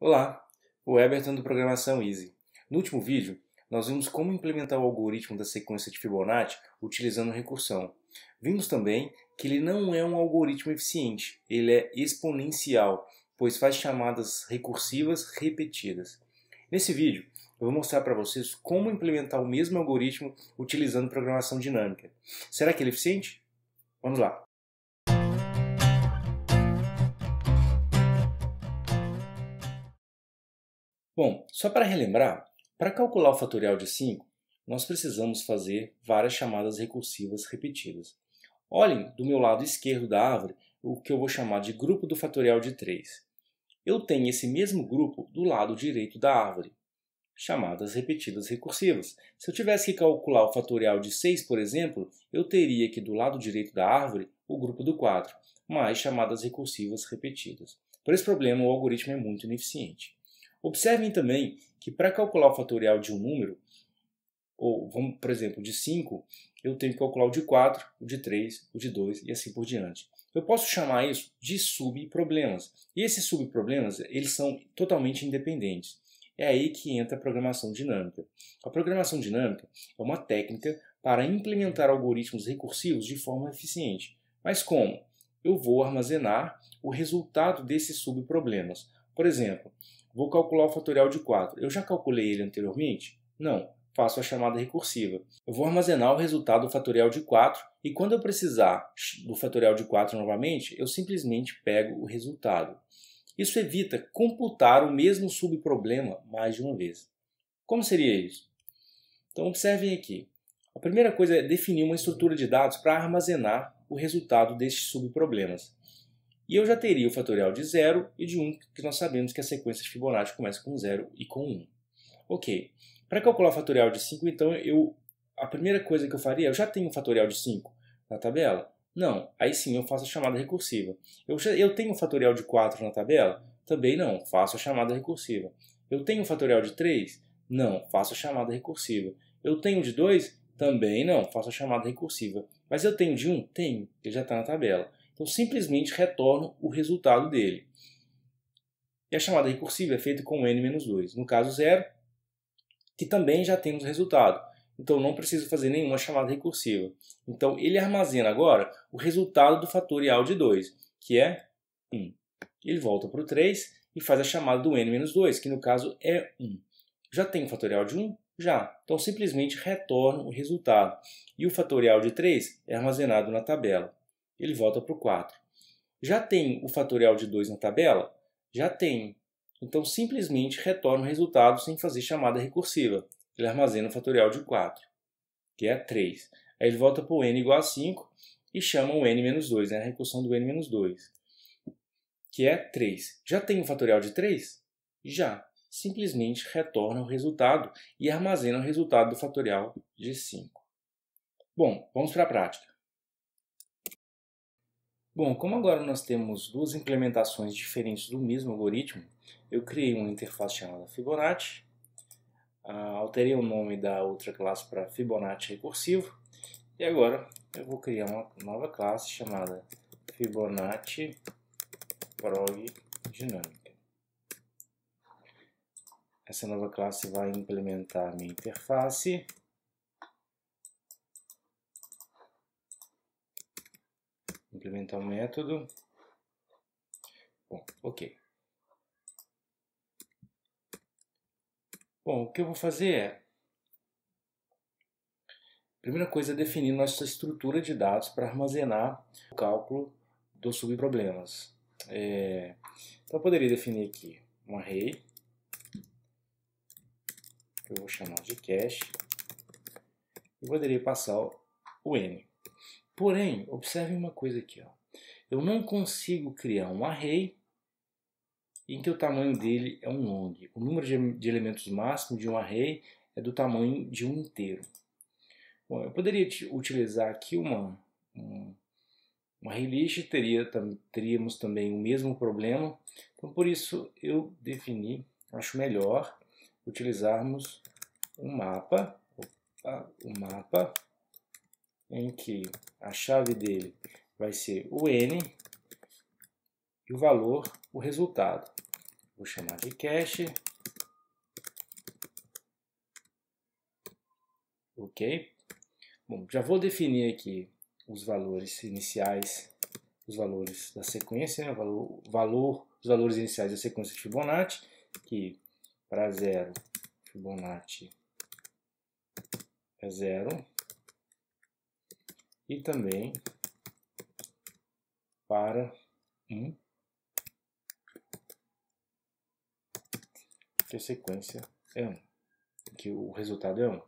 Olá, o Eberton do Programação Easy. No último vídeo, nós vimos como implementar o algoritmo da sequência de Fibonacci utilizando recursão. Vimos também que ele não é um algoritmo eficiente, ele é exponencial, pois faz chamadas recursivas repetidas. Nesse vídeo, eu vou mostrar para vocês como implementar o mesmo algoritmo utilizando programação dinâmica. Será que ele é eficiente? Vamos lá! Bom, só para relembrar, para calcular o fatorial de 5, nós precisamos fazer várias chamadas recursivas repetidas. Olhem do meu lado esquerdo da árvore o que eu vou chamar de grupo do fatorial de 3. Eu tenho esse mesmo grupo do lado direito da árvore, chamadas repetidas recursivas. Se eu tivesse que calcular o fatorial de 6, por exemplo, eu teria aqui do lado direito da árvore o grupo do 4, mais chamadas recursivas repetidas. Por esse problema, o algoritmo é muito ineficiente. Observem também que para calcular o fatorial de um número, ou vamos, por exemplo, de 5, eu tenho que calcular o de 4, o de 3, o de 2 e assim por diante. Eu posso chamar isso de subproblemas. E esses subproblemas, eles são totalmente independentes. É aí que entra a programação dinâmica. A programação dinâmica é uma técnica para implementar algoritmos recursivos de forma eficiente. Mas como? Eu vou armazenar o resultado desses subproblemas. Por exemplo, vou calcular o fatorial de 4. Eu já calculei ele anteriormente? Não. Faço a chamada recursiva. Eu vou armazenar o resultado do fatorial de 4 e quando eu precisar do fatorial de 4 novamente, eu simplesmente pego o resultado. Isso evita computar o mesmo subproblema mais de uma vez. Como seria isso? Então observem aqui. A primeira coisa é definir uma estrutura de dados para armazenar o resultado destes subproblemas. E eu já teria o fatorial de 0 e de 1, que nós sabemos que a sequência de Fibonacci começa com 0 e com 1. Ok. Para calcular o fatorial de 5, então, a primeira coisa que eu faria, eu já tenho o fatorial de 5 na tabela? Não. Aí sim eu faço a chamada recursiva. Eu tenho o fatorial de 4 na tabela? Também não. Faço a chamada recursiva. Eu tenho o fatorial de 3? Não. Faço a chamada recursiva. Eu tenho de 2? Também não. Faço a chamada recursiva. Mas eu tenho de 1? Tenho. Ele já está na tabela. Então, simplesmente retorno o resultado dele. E a chamada recursiva é feita com n-2. No caso 0, que também já temos o resultado. Então, não preciso fazer nenhuma chamada recursiva. Então, ele armazena agora o resultado do fatorial de 2, que é 1. Ele volta para o 3 e faz a chamada do n-2, que no caso é 1. Já tem o fatorial de 1? Já. Então, simplesmente retorno o resultado. E o fatorial de 3 é armazenado na tabela. Ele volta para o 4. Já tem o fatorial de 2 na tabela? Já tem. Então, simplesmente retorna o resultado sem fazer chamada recursiva. Ele armazena o fatorial de 4, que é 3. Aí ele volta para o n igual a 5 e chama o n-2, a recursão do n-2, que é 3. Já tem o fatorial de 3? Já. Simplesmente retorna o resultado e armazena o resultado do fatorial de 5. Bom, vamos para a prática. Bom, como agora nós temos duas implementações diferentes do mesmo algoritmo, eu criei uma interface chamada Fibonacci, alterei o nome da outra classe para Fibonacci recursivo, e agora eu vou criar uma nova classe chamada Fibonacci Prog Dinâmica. Essa nova classe vai implementar a minha interface. Implementar o método. Bom, ok. Bom, o que eu vou fazer é, primeira coisa é definir nossa estrutura de dados para armazenar o cálculo dos subproblemas. Então eu poderia definir aqui um array, que eu vou chamar de cache, e poderia passar o n. Porém, observe uma coisa aqui, ó. Eu não consigo criar um array em que o tamanho dele é um long. O número de elementos máximo de um array é do tamanho de um inteiro. Bom, eu poderia utilizar aqui uma array-list, teríamos também o mesmo problema. Então, por isso, eu defini, acho melhor utilizarmos um mapa em que a chave dele vai ser o n e o valor, o resultado. vou chamar de cache. Ok? Bom, já vou definir aqui os valores iniciais, os valores da sequência, né? Os valores iniciais da sequência de Fibonacci, que para 0, Fibonacci é 0, e também para 1, que a sequência é 1, que o resultado é 1.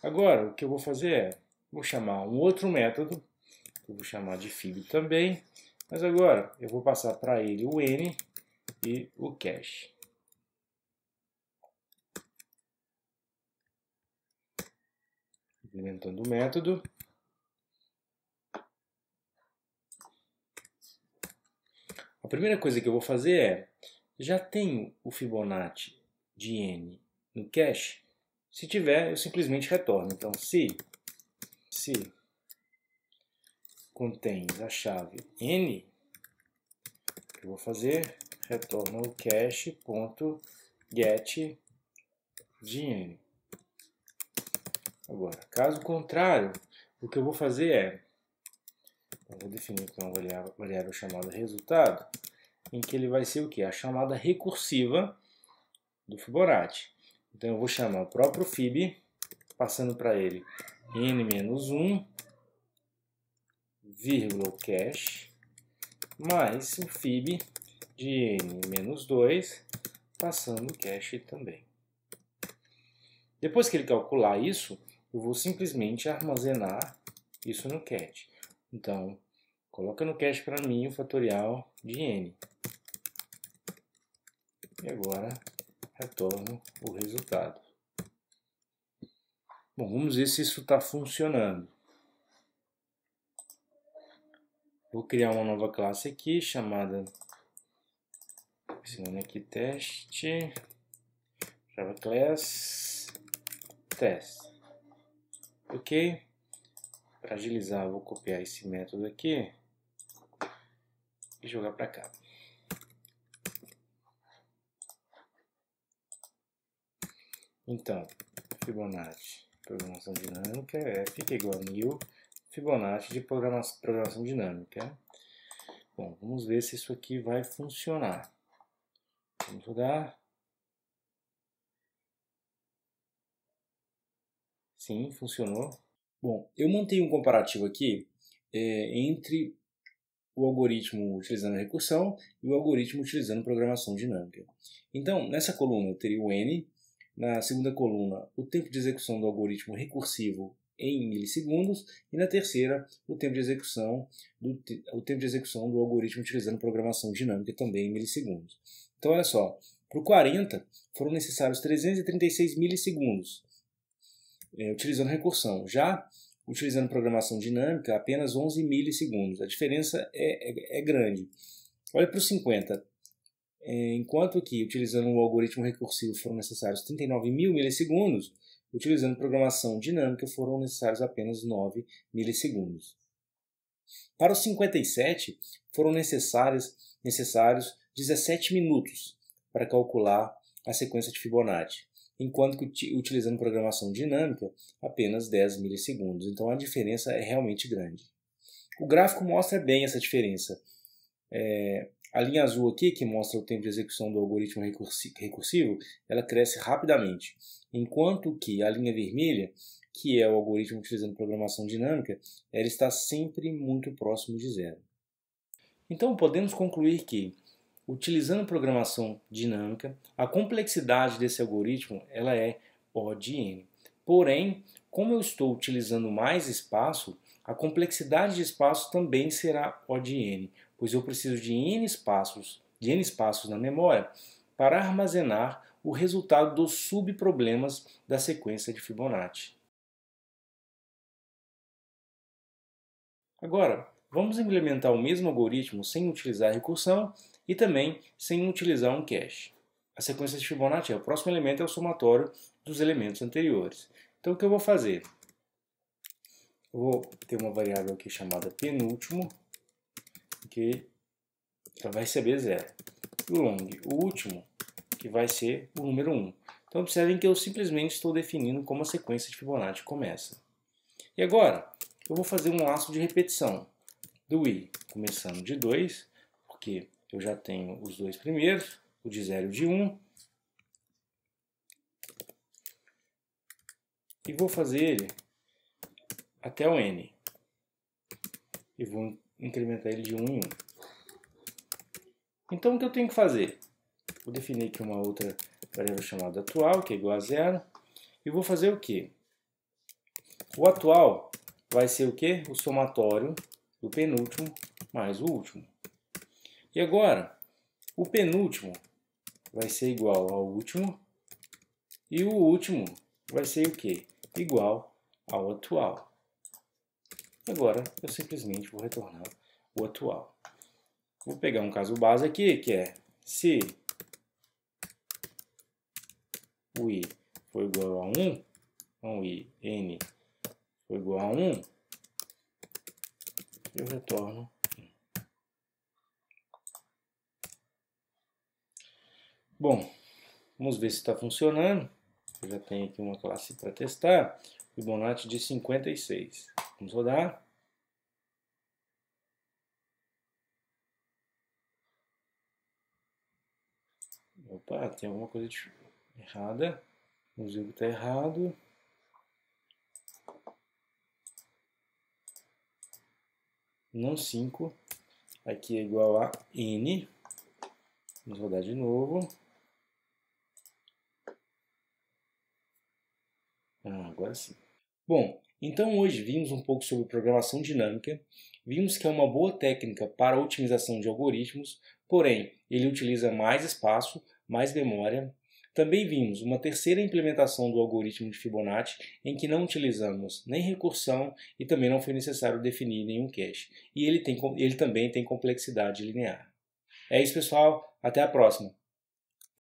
Agora, o que eu vou fazer é, vou chamar um outro método, que eu vou chamar de fib também, mas agora eu vou passar para ele o n e o cache. Implementando o método. A primeira coisa que eu vou fazer é, já tenho o Fibonacci de n no cache? Se tiver, eu simplesmente retorno. Então, se contém a chave n, o que eu vou fazer? Retorno o cache.get de n. Agora, caso contrário, o que eu vou fazer é, eu vou definir aqui uma variável chamada resultado, em que ele vai ser o quê? A chamada recursiva do Fibonacci. Então eu vou chamar o próprio fib, passando para ele n-1, vírgula o cache, mais o fib de n-2, passando o cache também. Depois que ele calcular isso, eu vou simplesmente armazenar isso no cache. Então, coloca no cache para mim o fatorial de n. E agora retorno o resultado. Bom, vamos ver se isso está funcionando. Vou criar uma nova classe aqui chamada, esse nome aqui, teste, Java Class Test. Ok? Para agilizar, eu vou copiar esse método aqui e jogar para cá. Então, Fibonacci, programação dinâmica, fica igual a 1000, Fibonacci de programação dinâmica. Bom, vamos ver se isso aqui vai funcionar. Vamos rodar. Sim, funcionou. Bom, eu montei um comparativo aqui entre o algoritmo utilizando a recursão e o algoritmo utilizando programação dinâmica. Então, nessa coluna eu teria o n, na segunda coluna o tempo de execução do algoritmo recursivo em milissegundos e na terceira o tempo de execução do algoritmo utilizando programação dinâmica também em milissegundos. Então, olha só, para o 40 foram necessários 336 milissegundos utilizando recursão. Já utilizando programação dinâmica, apenas 11 milissegundos. A diferença é grande. Olha para os 50. Enquanto que, utilizando o algoritmo recursivo, foram necessários 39 mil milissegundos, utilizando programação dinâmica, foram necessários apenas 9 milissegundos. Para os 57, foram necessários 17 minutos para calcular a sequência de Fibonacci, enquanto que utilizando programação dinâmica, apenas 10 milissegundos. Então a diferença é realmente grande. O gráfico mostra bem essa diferença. A linha azul aqui, que mostra o tempo de execução do algoritmo recursivo, ela cresce rapidamente, enquanto que a linha vermelha, que é o algoritmo utilizando programação dinâmica, ela está sempre muito próximo de zero. Então podemos concluir que, utilizando programação dinâmica, a complexidade desse algoritmo ela é O de n. Porém, como eu estou utilizando mais espaço, a complexidade de espaço também será O de n, pois eu preciso de n espaços na memória para armazenar o resultado dos subproblemas da sequência de Fibonacci. Agora, vamos implementar o mesmo algoritmo sem utilizar recursão e também sem utilizar um cache. A sequência de Fibonacci, o próximo elemento é o somatório dos elementos anteriores. Então o que eu vou fazer? Eu vou ter uma variável aqui chamada penúltimo, que ela vai receber 0. e o long, o último, que vai ser o número 1. Então observem que eu simplesmente estou definindo como a sequência de Fibonacci começa. E agora, eu vou fazer um laço de repetição do i, começando de 2, porque eu já tenho os dois primeiros, o de 0 e o de 1. E vou fazer ele até o n. E vou incrementar ele de 1 em 1. Então, o que eu tenho que fazer? Vou definir aqui uma outra variável chamada atual, que é igual a 0. E vou fazer o quê? O atual vai ser o quê? O somatório do penúltimo mais o último. E agora, o penúltimo vai ser igual ao último. E o último vai ser o quê? Igual ao atual. Agora, eu simplesmente vou retornar o atual. Vou pegar um caso base aqui, que é se o i for igual a 1, então i, n for igual a 1, eu retorno 1. Bom, vamos ver se está funcionando. Eu já tenho aqui uma classe para testar. Fibonacci de 56. Vamos rodar. Opa, tem alguma coisa errada. Vamos ver o que está errado. Não 5. Aqui é igual a n. Vamos rodar de novo. Agora sim. Bom, então hoje vimos um pouco sobre programação dinâmica. Vimos que é uma boa técnica para a otimização de algoritmos, porém, ele utiliza mais espaço, mais memória. Também vimos uma terceira implementação do algoritmo de Fibonacci, em que não utilizamos nem recursão e também não foi necessário definir nenhum cache. E ele também tem complexidade linear. É isso, pessoal. Até a próxima.